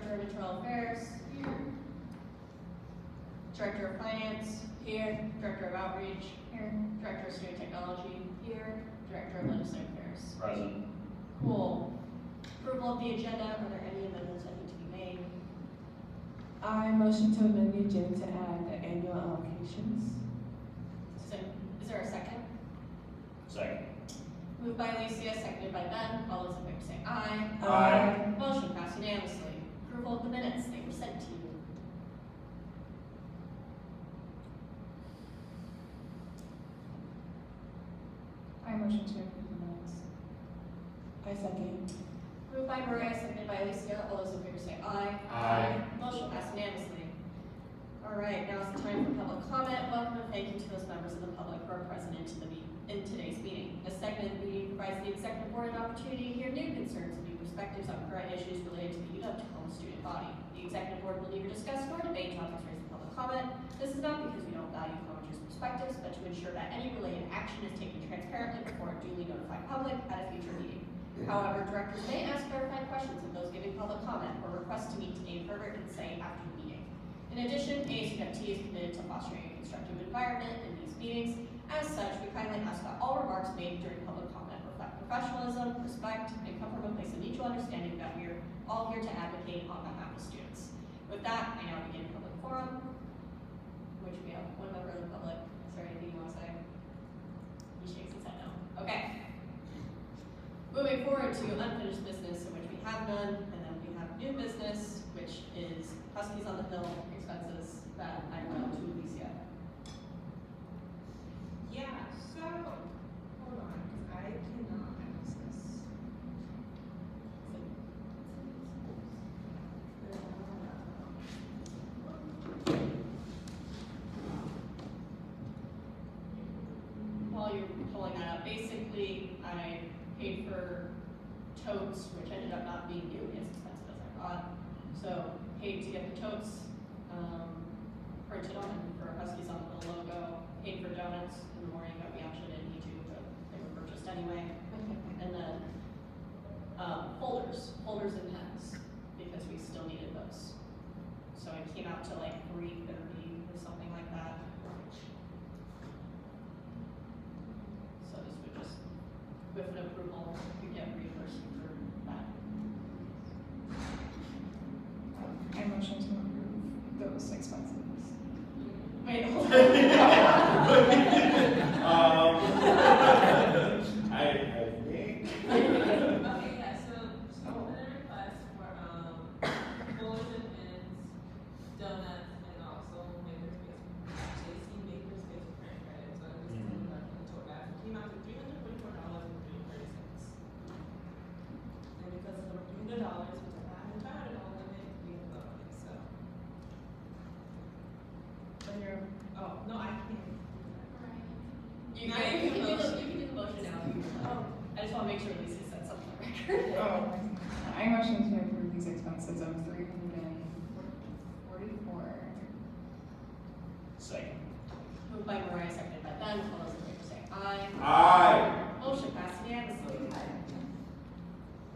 Director of Internal Affairs? Here. Director of Finance? Here. Director of Outreach? Here. Director of Student Technology? Here. Director of Legislative Affairs? Present. Cool. Approval of the agenda. Are there any amendments that need to be made? I motion to amend the agenda to add the annual allocations. So, is there a second? Second. Moved by Alicia, seconded by Ben. All those in favor say aye. Aye. Motion passed unanimously. Approval of the minutes. They were sent to you. I motion to approve the minutes. I second. Moved by Maria, seconded by Alicia. All those in favor say aye. Aye. Motion passed unanimously. All right, now is the time for public comment. Welcome and thank you to those members of the public who are present in today's meeting. This segment of the meeting provides the executive board an opportunity to hear new concerns and new perspectives on current issues related to the UW-Tacoma student body. The executive board will neither discuss nor debate topics raised in public comment. This is not because we don't value commenters' perspectives, but to ensure that any related action is taken transparently before a duly notified public at a future meeting. However, directors may ask clarified questions of those giving public comment or request to meet to gain further insight after the meeting. In addition, ASUWT is committed to fostering a constructive environment in these meetings. As such, we kindly ask that all remarks made during public comment reflect professionalism, respect, and come from a place of mutual understanding that we are all here to advocate on behalf of students. With that, I now begin public forum, which we have one member of the public. Is there anything you want to say? He shakes his head no. Okay. Moving forward to unfinished business, in which we have none, and then we have new business, which is Huskies on the Hill expenses that I will to Alicia. Yeah, so, hold on, because I cannot access. While you're pulling that up, basically, I paid for totes, which ended up not being nearly as expensive as I thought. So, paid to get the totes printed on for Huskies on the logo, paid for donuts in the morning that we actually didn't need to, but they were purchased anyway. And then folders and pens, because we still needed those. So it came out to like $3.30 or something like that. So this would just, with an approval, we get reimbursed for that. I motion to approve those expenses. Wait, hold on. I think. Okay, yeah, so put in a request for, folders and pens, donuts, and also makerspace, JC makerspace print credit, so I just put that in the total bag. It came out to $344.30. And because of the $300, which I haven't tried it all limit, we have the money, so. So you're, Oh, no, I can't. You can do the motion now. Oh. I just want to make sure Lisa said something on record. I motion to approve these expenses of $344. Second. Moved by Mariah, seconded by Ben. All those in favor say aye. Aye. Motion passed unanimously.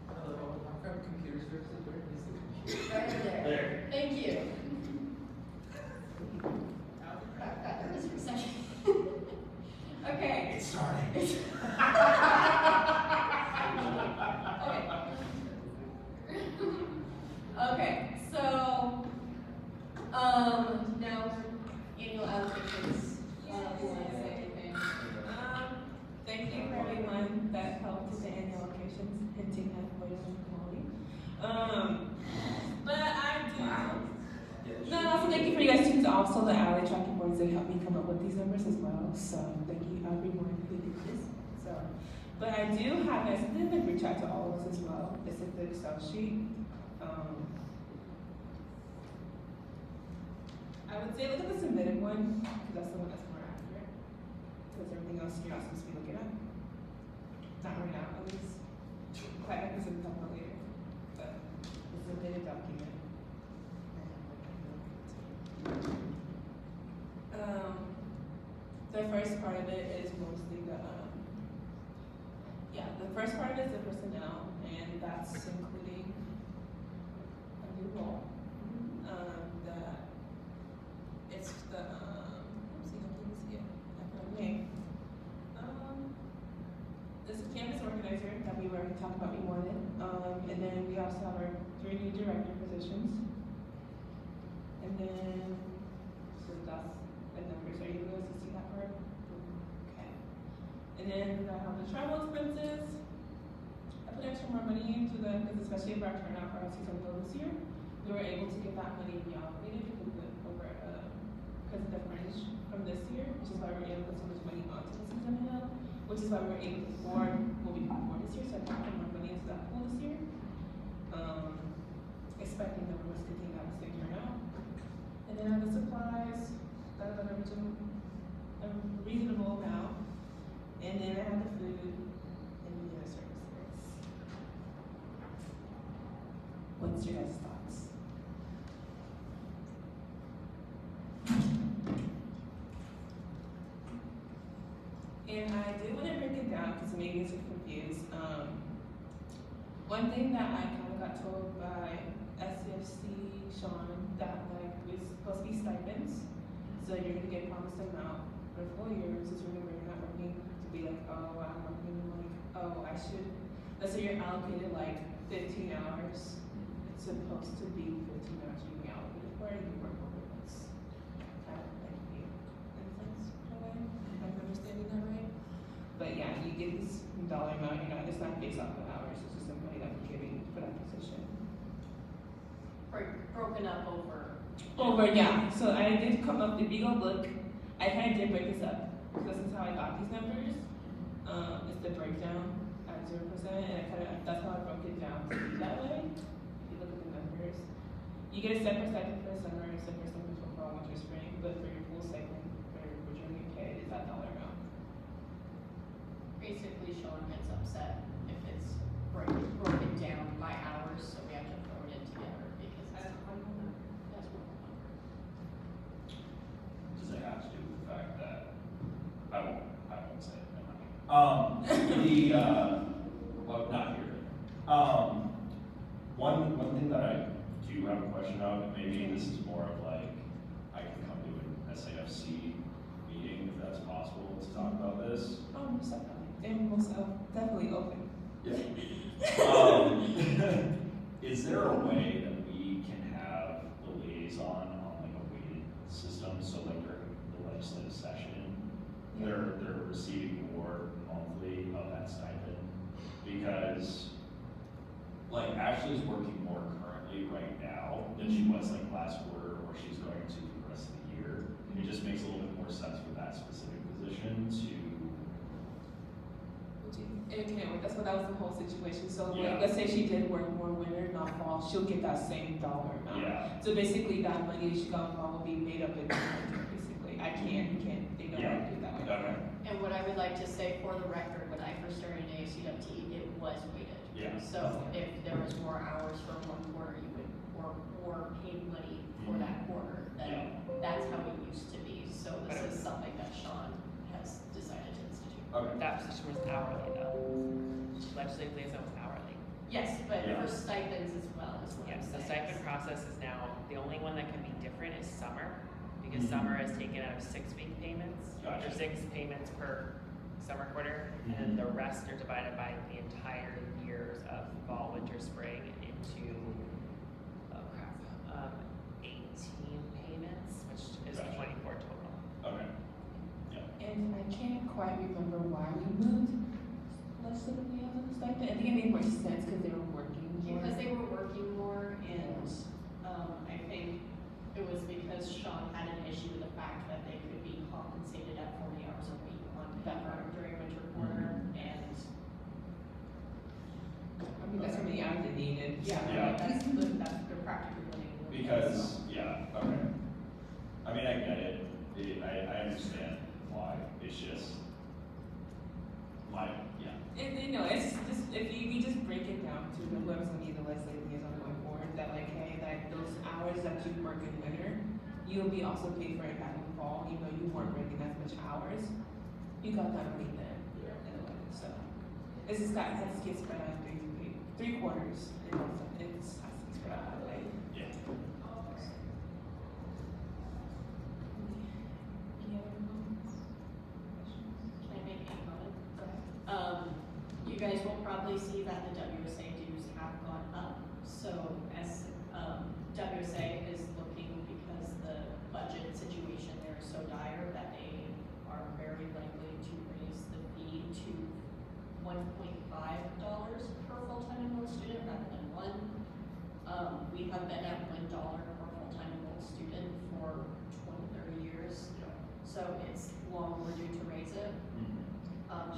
Hello, I'm from computer services. Where is the computer? Right over there. There. Thank you. Got nervous for a second. Okay. It's starting. Okay, so, now annual allocations. Who wants to say anything? Thank you for everyone that helped with the annual allocations, hinting at William and Molly. But I do. No, also thank you for you guys too. Also, the alley tracking boards that helped me come up with these numbers as well. So thank you, everyone who did this. So, but I do have a specific reach out to all of us as well. It's a good Excel sheet. I would say look at the submitted one because that's the one that's more accurate. Because everything else you're not supposed to be looking at. Not right now, at least. Quite because it's up later. But the submitted document. The first part of it is mostly the the first part of it is the personnel, and that's including a new role. already talked about, we wanted. And then we also have our 3 new director positions. And then, so that's the numbers. Are you able to see that part? Okay. And then I have the travel expenses. I put extra more money into the, because especially if our turnout for our season low this year, we were able to get that money reallocated because of the fringe from this year, which is why we're able to put so much money onto the season hill, which is why we were able to afford what we could afford this year, so I put more money into that pool this year. Expecting that we're going to continue to have the same turnout. And then I have the supplies, that is a reasonable amount. And then I have the food and the other services. What's your guys' thoughts? And I did want to break it down because maybe it's confused. One thing that I kind of got told by SCFC Sean that like was supposed to be stipends, so you're gonna get promised amount for a full year. Since remember you're not working, to be like, oh, I'm working like, oh, I should. Let's say you're allocated like 15 hours. It's supposed to be 15 hours you can be allocated for, and you work over this. Kind of like you. Makes sense? Okay. If I'm understanding that right. But yeah, you get this dollar amount. It's not based off of hours. It's just somebody that we're giving for that position. Broken up over. Yeah. So I did come up, if you go look, I kind of did break this up. This is how I got these numbers. It's the breakdown at 0%, and that's how I broke it down to be that way. If you look at the numbers, you get a separate stipend for summer, a separate stipend for fall, winter, spring, but for your full stipend, for what you're getting paid, is that dollar amount. Basically, Sean gets upset if it's broken down by hours, so we have to throw it in together because that's one number. That's one number. Does it have to do with the fact that, I won't say it, never mind. Well, not here. One thing that I do have a question of, and maybe this is more of like, I can come to an SAFC meeting if that's possible to talk about this. And most definitely open. Yeah. Is there a way that we can have the liaison on like a weighted system, so like during the legislative session, they're receiving more monthly of that stipend? Because like Ashley's working more currently right now than she was like last quarter, or she's going to for the rest of the year. It just makes a little bit more sense for that specific position to. It can't work. That was the whole situation. So Yeah. like, let's say she did work more winter, not fall, she'll get that same dollar amount. Yeah. So basically that money she got fall will be made up in winter, basically. They don't Yeah. do it that way. Okay. And what I would like to say for the record, when I first started in ASUWT, it was weighted. Yeah. So if there was more hours for one quarter, you would, or more paid money for that quarter, then that's how it used to be. So this is something that Sean has decided to institute. Okay. That position was hourly though. Legislative liaison was hourly. Yes, but Yeah. for stipends as well is what I'm Yes, the saying. stipend process is now, the only one that can be different is summer, because Mhm. summer is taken out of 6-week payments. Gotcha. There's 6 payments per summer quarter, Mhm. and the rest are divided by the entire years of fall, winter, spring into, 18 payments, which is Gotcha. 24 total. Okay. And I can't quite remember why we moved legislative liaison stipend. I think it made more sense because they were working more. Because they were working more and, I think it was because Sean had an issue with the fact that they could be compensated at 40 hours a week on Pepper during winter quarter and. I mean, that's how many hours they needed. Yeah, Yeah. that's they're practically living. Because, yeah, okay. I mean, I get it. I understand why. It's just, And you know, it's just, if you just break it down to whoever's gonna be the legislative liaison going forward, that like, hey, like those hours that you work in winter, you'll be also paid for it back in fall, even though you weren't working as much hours. You got that money then, in a way, so. It's just got, it has to get spread out three quarters, and it's has to be spread out that way. yeah. Can I make a comment? Go ahead. You guys will probably see that the fall, we're due to raise it.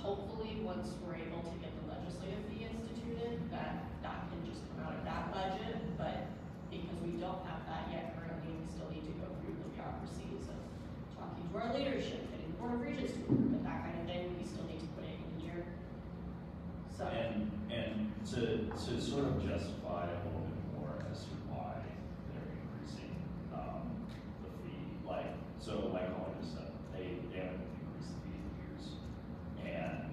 Hopefully, once we're able to get the legislative fee instituted, that can just come out of that budget, but because we don't have that yet currently, we still need to go through the bureaucracies of talking to our leadership, getting the Board of Regents to approve it, that kind of thing, we still need to put it in here. So. And to sort of justify a little bit more as to why they're increasing, the fee, like Colin just said, they haven't increased the fee in years. And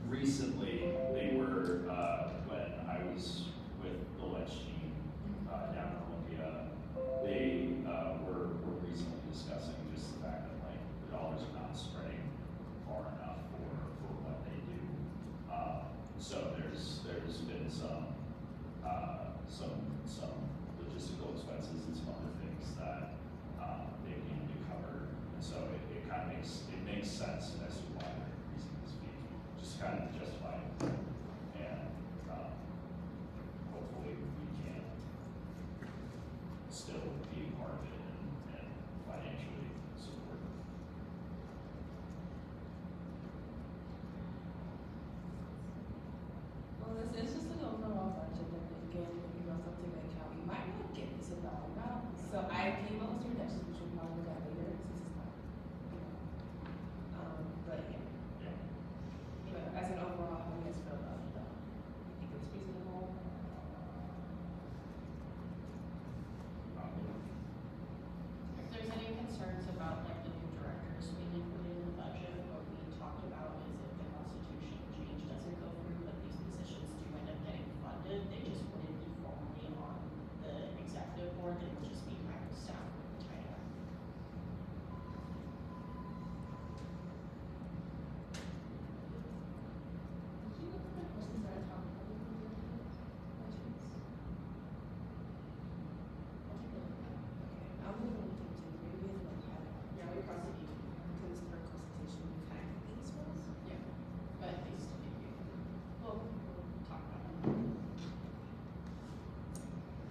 recently, they were, when I was with the Ledge team, down in Olympia, they, were recently discussing just the fact that like the dollars are not spreading far enough for what they do. So there's been some logistical expenses and some other things that, they need to cover. And so it kind of makes sense as to why they're increasing this fee, just kind of justify it. And, hopefully we can still be a part of it and financially support it. Well, this is just an overall budget, and again, you know, something that county might not get this a dollar amount. So I came up with some reductions, which we'll probably look at later, since it's not, you know. But yeah. You know, as an overall, how do you guys feel about it? You think it's reasonable? If there's any concerns about like the new directors being included in the budget, what we talked about is if the constitution change doesn't go through, but these positions do end up getting funded, they just wouldn't be formally on the executive board, they would just be hired staff with the title. Did you look at the questions that I talked about? I'm gonna look into it, maybe we have to have it. Yeah, we probably need to, Because for consultation, we kind of need these ones. yeah, but at least maybe, we'll talk about it.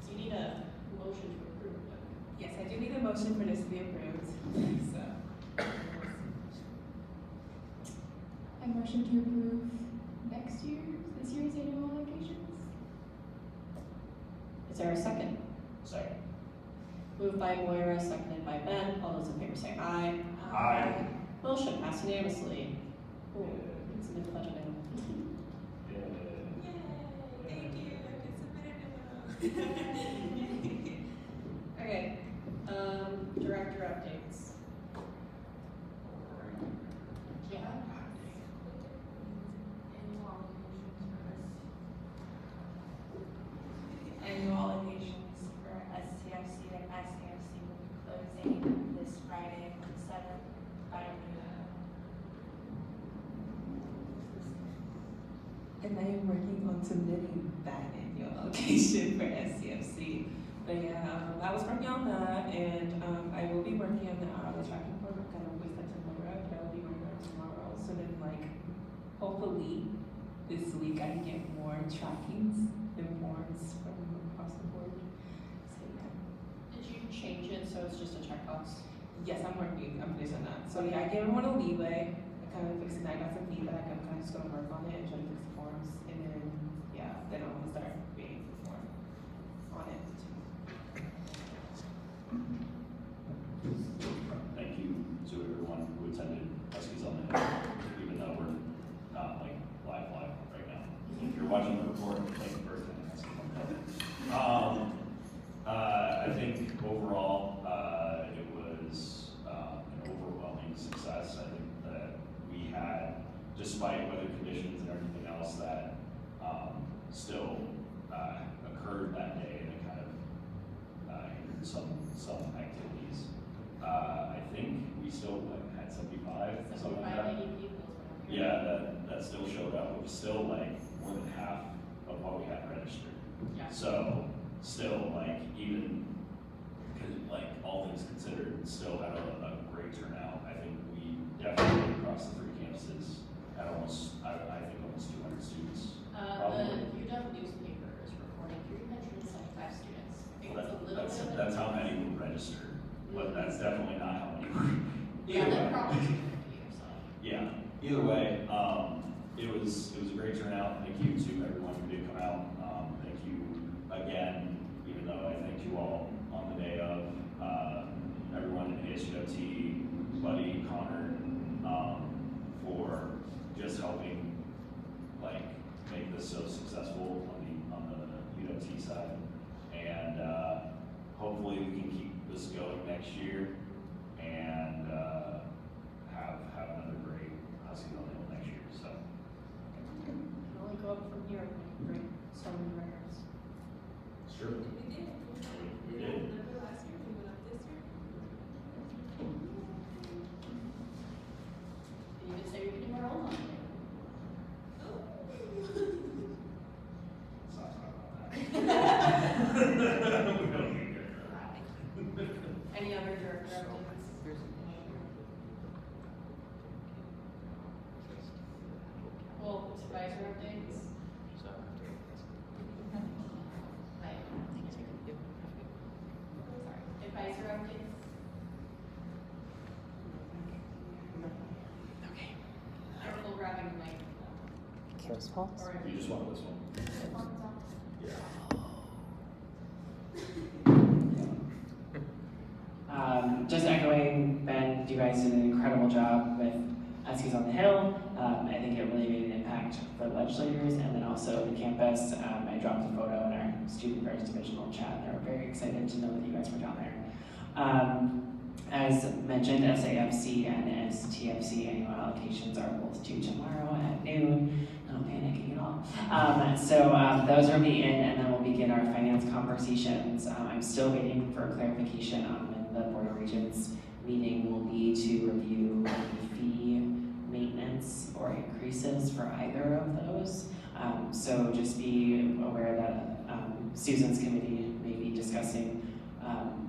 So you need a motion to approve it. Yes, I do need a motion for this to be approved, so. I motion to approve this year's annual allocations. Is there a second? Second. Moved by Moira, seconded by Ben. All those in favor say aye. Aye. Motion passed unanimously. Ooh, it's in the budget now. Yeah. Thank you, I can submit it now. Okay, director updates. Yeah. Annual allocations for STFC and SCFC will be closing this Friday, the 7th, by noon. And I am working on submitting that annual allocation for SCFC. But yeah, I was working on that, and I will be working on the tracking program. I'm gonna wait that tomorrow, but I will be working on it tomorrow. So then, like, hopefully this week I can get more trackings and forms from across the board. So yeah. Did you change it so it's just a checkbox? Yes, I'm finished on that. So yeah, I gave everyone a leeway. I kind of fixed it. I got some feedback. I'm kind of just gonna work on it and try to fix the forms, and then yeah, then I'm gonna start being more on it. Thank you to everyone who attended Huskies on the Hill, even though we're not like live right now. If you're watching the recording, thank you for attending Huskies on the Hill. I think overall, it was an overwhelming success. I think that we had, despite weather conditions and everything else that still occurred that day, and it kind of hindered some activities. I think we still had 75, something like that. 80 people is what I'm hearing. Yeah, that still showed up. It was still like more than half of what we had registered. Yeah. So still like even, because like all things considered, still had a great turnout. I think we definitely across the 3 campuses had almost, I think almost 200 students. The UW newspaper is reporting 375 students. I think it's a little bit. That's how many were registered, but that's definitely not how many were opportunity for you, so. Yeah, either way, it was a great turnout. Thank you to everyone who did come out. Thank you again, even though I thanked you all on the day of, everyone in ASUWT, Buddy, Connor, for just helping, like, make this so successful on the UWT side. And, hopefully we can keep this going next year and, have another great Husky on the Hill next year, so. Can only go up from here when you break so many records. Sure. We did. We did. Remember last year, we went up this year? You could say we could do our own one. Let's not talk about that. We don't need to go there. Any other director updates? Well, supervisor updates? Right. Sorry, advisor updates? Okay. Careful grabbing the mic. Kara's fault. Or You just want this one? Yeah. Just echoing Ben, you guys did an incredible job with Huskies on the Hill. I think it really made an impact for legislators and then also the campus. I dropped a photo in our student affairs divisional chat. They were very excited to know that you guys were down there. As mentioned, SAFC and STFC annual allocations are both due tomorrow at noon. No panicking at all. So those will be in, and then we'll begin our finance conversations. I'm still waiting for clarification on when the Board of Regents meeting will be to review the fee maintenance or increases for either of those. So just be aware that Susan's committee may be discussing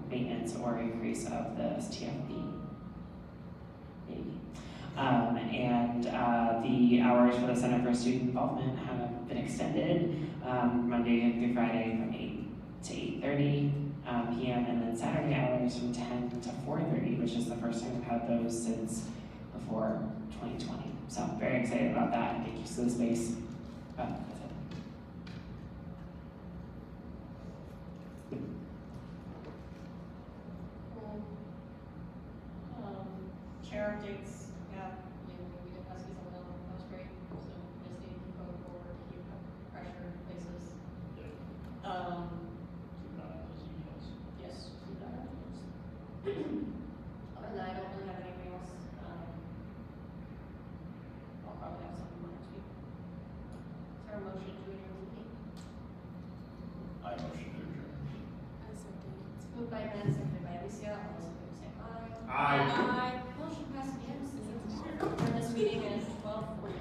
maintenance or increase of the STFB, maybe. And the hours for the Center for Student Involvement have been extended Monday through Friday from 8 to 8:30 p.m. and then Saturday hours from 10 to 4:30, which is the first time we've had those since before 2020. So I'm very excited about that. Thank you for the space. That's it. Cool. Chair updates, yeah, we did Huskies on the Hill, that was great, so just need to go forward to keep pressure in places. Yeah. Um, Keep an eye on those emails. yes, do that. Other than that, I don't really have anything else, I'll probably have something more next week. Is there a motion to adjourn the meeting? I motion to adjourn. It's moved by Ben, seconded by Alicia, all those in favor say aye. Aye. Motion passed unanimously. This meeting is 12:40.